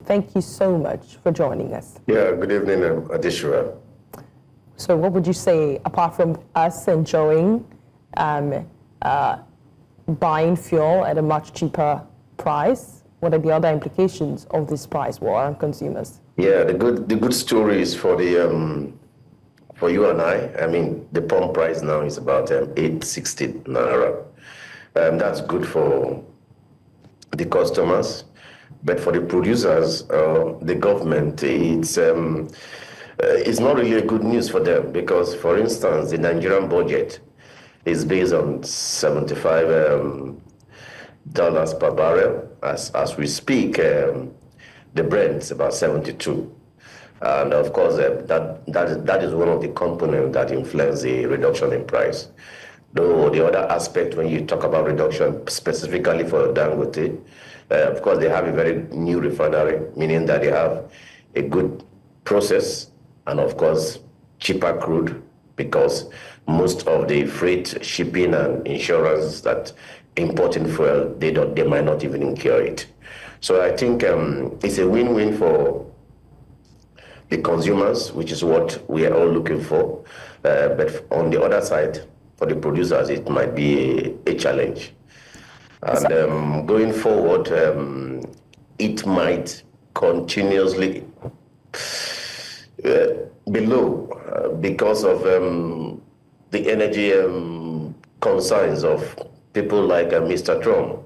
Thank you so much for joining us. Yeah, good evening, Adishra. So what would you say, apart from us enjoying buying fuel at a much cheaper price, what are the other implications of this price war on consumers? Yeah, the good story is for the for you and I. I mean, the pump price now is about 860 naira. That's good for the customers, but for the producers, the government, it's not really a good news for them because, for instance, the Nigerian budget is based on $75 per barrel. As we speak, the Brent is about 72. And of course, that is one of the components that influence the reduction in price. Though the other aspect, when you talk about reduction specifically for Dangote, of course, they have a very new refinery, meaning that they have a good process and, of course, cheaper crude because most of the freight, shipping, and insurance that importing fuel, they might not even incur it. So I think it's a win-win for the consumers, which is what we are all looking for. But on the other side, for the producers, it might be a challenge. And going forward, it might continuously be low because of the energy concerns of people like Mr. Trump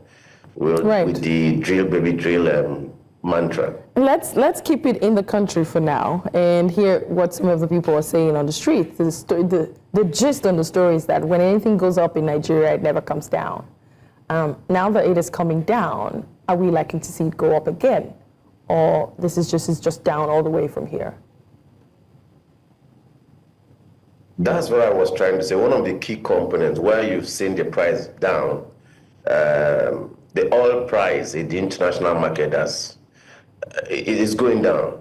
with the drill, baby, drill mantra. Let's keep it in the country for now and hear what some of the people are saying on the street. The gist on the story is that when anything goes up in Nigeria, it never comes down. Now that it is coming down, are we likely to see it go up again? Or this is just down all the way from here? That's what I was trying to say. One of the key components where you've seen the price down, the oil price in the international market it is going down.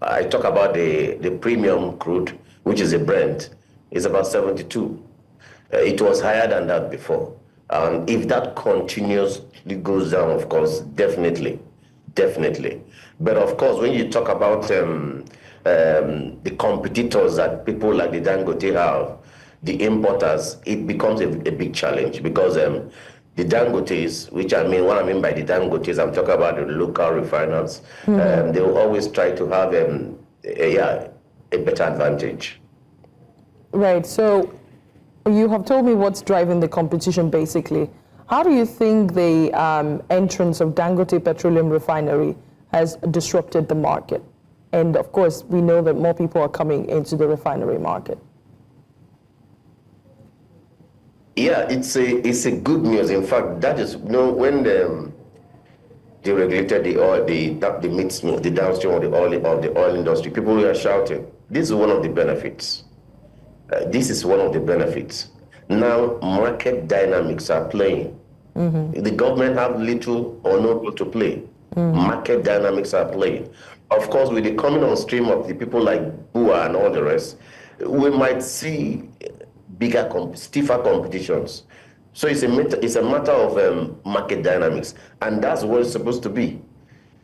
I talk about the premium crude, which is a Brent, is about 72. It was higher than that before. And if that continuously goes down, of course, definitely. But of course, when you talk about the competitors that people like the Dangote have, the importers, it becomes a big challenge because the Dangotes, what I mean by the Dangotes, I'm talking about the local refiners, they will always try to have a better advantage. Right, so you have told me what's driving the competition basically. How do you think the entrance of Dangote Petroleum Refinery has disrupted the market? And of course, we know that more people are coming into the refinery market. Yeah, it's a good news. In fact, that is, when they regulated the oil, the meat, the downstream of the oil industry, people were shouting. This is one of the benefits. Now, market dynamics are playing. The government have little or no role to play. Market dynamics are playing. Of course, with the coming on stream of the people like Bua and all the rest, we might see stiffer competitions. So it's a matter of market dynamics, and that's what it's supposed to be.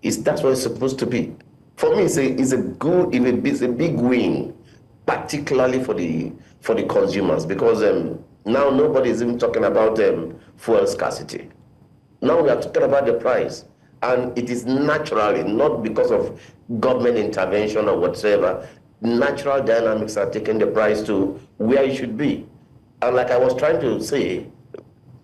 That's what it's supposed to be. For me, it's a big win, particularly for the consumers, because now nobody is even talking about fuel scarcity. Now we are talking about the price, and it is naturally, not because of government intervention or whatsoever. Natural dynamics are taking the price to where it should be. And like I was trying to say,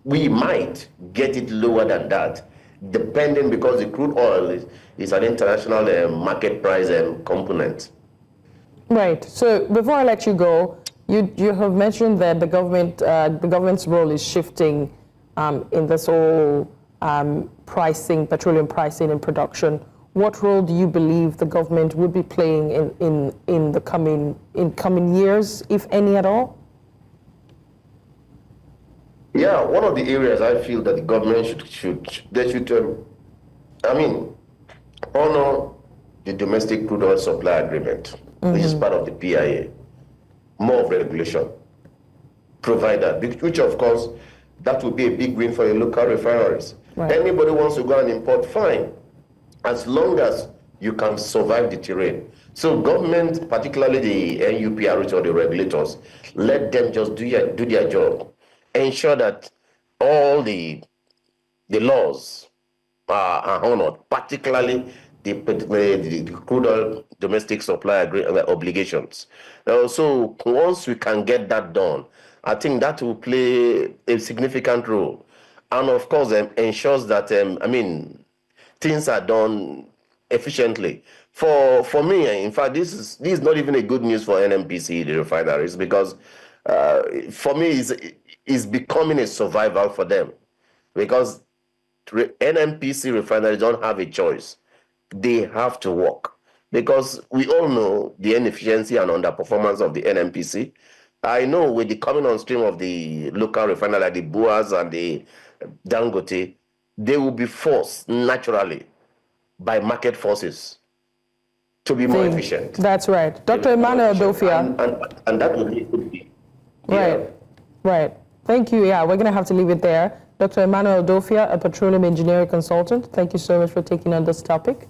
we might get it lower than that, depending, because the crude oil is an international market price component. Right. So before I let you go, you have mentioned that the government's role is shifting in this whole petroleum pricing and production. What role do you believe the government would be playing in the coming years, if any at all? Yeah, one of the areas I feel that the government should honor the domestic crude oil supply agreement, which is part of the PIA. More of regulation, provide that, which of course, that would be a big win for your local refineries. Right. Anybody wants to go and import, fine. As long as you can survive the terrain. So government, particularly the NUPRs or the regulators, let them just do their job. Ensure that all the laws are honored, particularly the crude oil domestic supply obligations. So once we can get that done, I think that will play a significant role. And of course, ensures that, things are done efficiently. For me, in fact, this is not even a good news for NNPC, the refineries, because for me, it's becoming a survival for them. Because NNPC refineries don't have a choice. They have to work. Because we all know the inefficiency and underperformance of the NNPC. I know with the coming on stream of the local refinery like the Boas and the Dangote, they will be forced naturally by market forces to be more efficient. That's right. Dr. Emmanuel Udofia. And that would be. Right, right. Thank you. Yeah, we're going to have to leave it there. Dr. Emmanuel Udofia, a petroleum engineering consultant, thank you so much for taking on this topic.